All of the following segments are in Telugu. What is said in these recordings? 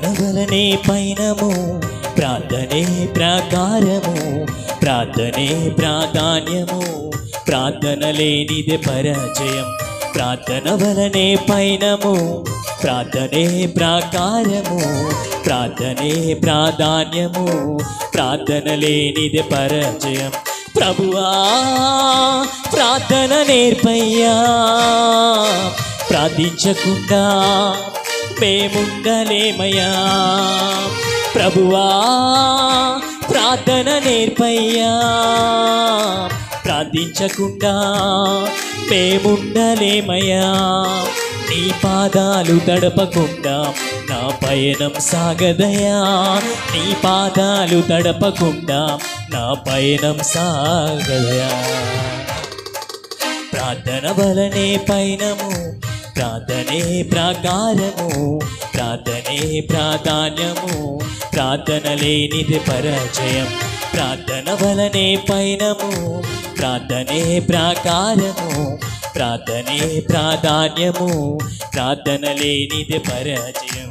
ప్రార్థన వలనే పయనము, ప్రార్థనే ప్రాకారము, ప్రార్థనే ప్రాధాన్యము, ప్రార్థన లేనిదే పరాజయం. ప్రార్థన వలనే పయనము, ప్రార్థనే ప్రాకారము, ప్రార్థనే ప్రాధాన్యము, ప్రార్థన లేనిదే పరాజయం. ప్రభువా ప్రార్థన నేర్పయ్యా, ప్రార్థించకుండా మేముండలేమయ్యా. ప్రభువా ప్రార్థన నేర్పయ్యా, ప్రార్థించకుండా మేముండలేమయ్యా. నీ పాదాలు తడపకుండా నా పయనం సాగదయా, నీ పాదాలు తడపకుండా నా పయనం సాగదయా. ప్రార్థన వలనే పయనము, ప్రార్థనే ప్రాకారము, ప్రార్థనే ప్రాధాన్యము, ప్రార్థన లేనిది పరాజయం. ప్రార్థన వలనే పయనము, ప్రార్థనే ప్రాకారము, ప్రార్థనే ప్రాధాన్యము, ప్రార్థన లేనిది పరాజయం.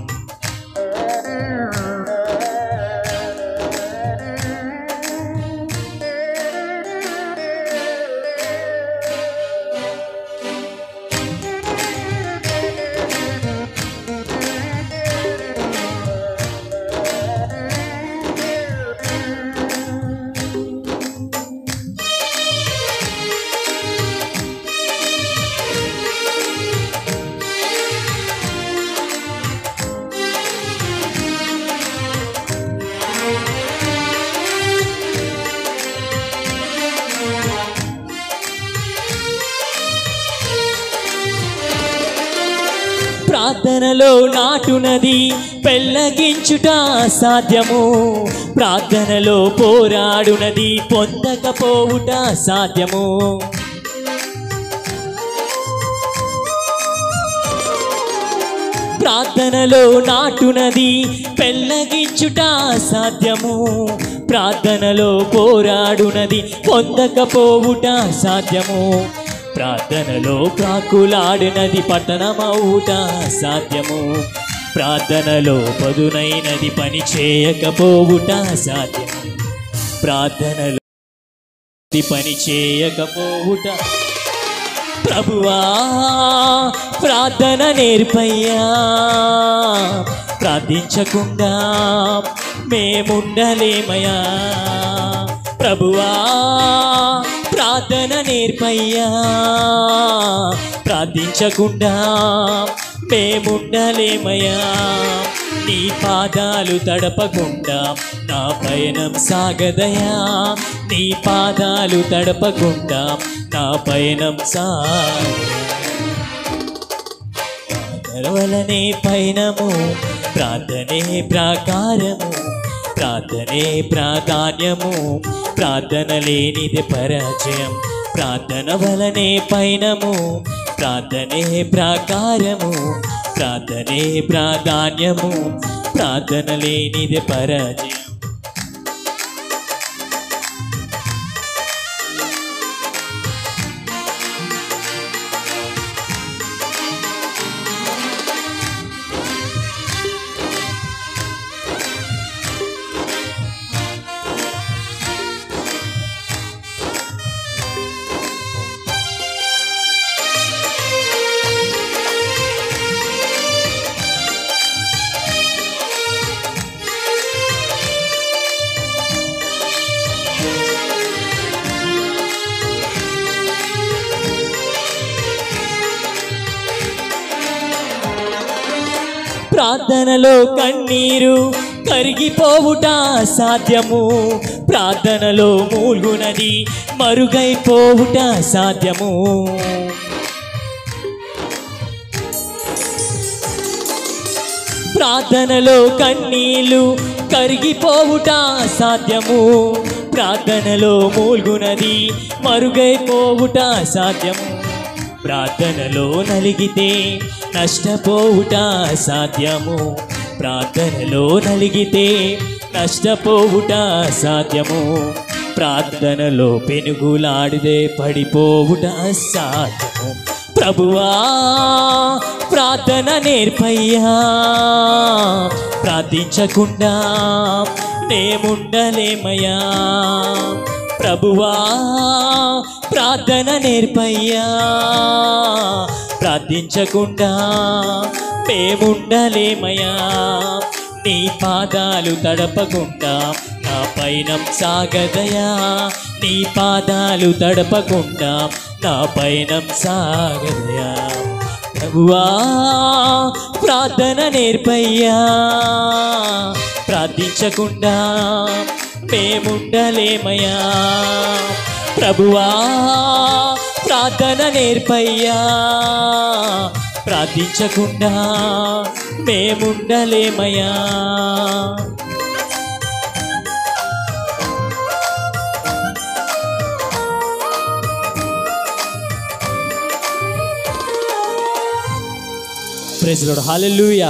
ప్రార్థనలో నాటునది పెళ్ళగించుట సాధ్యము, ప్రార్థనలో పోరాడునది పొందకపోవుట సాధ్యము. ప్రార్థనలో నాటునది పెళ్ళగించుట సాధ్యము, ప్రార్థనలో పోరాడునది పొందకపోవుట సాధ్యము. ప్రార్థనలో ప్రాకులాడినది పట్టణమవుట సాధ్యము, ప్రార్థనలో పదునైనది పని చేయకపోవుట సాధ్యము. ప్రార్థనలో పని చేయకపోవుట. ప్రభువా ప్రార్థన నేర్పయ్యా, ప్రార్థించకుండా మేముండలేమయ్యా. ప్రభువా ప్రార్థన నేర్పయ్యా, ప్రార్థించకుండా మేముండలేమయ్యా. నీ పాదాలు తడపకుండా నా పయనం సాగదయా, నీ పాదాలు తడపకుండా నా పయనం ప్రార్థన వలనే పయనము, ప్రార్థనే ప్రాకారము, ప్రార్థనే ప్రాధాన్యము, ప్రార్థన లేనిది పరాజయం. ప్రార్థన వలనే పయనము, ప్రార్థనే ప్రాకారము, ప్రార్థనే ప్రాధాన్యము, ప్రార్థన లేనిది పరాజయం. ప్రార్థనలో కన్నీరు కరిగిపోవుట సాధ్యము, ప్రార్థనలో మూల్గునది మరుగైపోవుట సాధ్యము. ప్రార్థనలో కన్నీళ్ళు కరిగిపోవుట సాధ్యము, ప్రార్థనలో మూల్గునది మరుగైపోవుట సాధ్యము. ప్రార్థనలో నలిగితే నష్టపోవుట సాధ్యము, ప్రార్థనలో నలిగితే నష్టపోవుట సాధ్యము. ప్రార్థనలో పెనుగులాడితే పడిపోవుట సాధ్యము. ప్రభువా ప్రార్థన నేర్పయ్యా, ప్రార్థించకుండా మేముండలేమయ్యా. ప్రభువా ప్రార్థన నేర్పయ్యా, ప్రార్థించకుండా మేముండలేమయ్యా. నీ పాదాలు తడపకుండా నా పయనం సాగదయా, నీ పాదాలు తడపకుండా నా పయనం సాగదయా. ప్రభువా ప్రార్థన నేర్పయ్యా, ప్రార్థించకుండా మేముండలేమయ్యా. ప్రభువా ప్రార్థన నేర్పయ్యా, ప్రార్థించకుండా మేముండలేమయ్యా. Praise the Lord, hallelujah.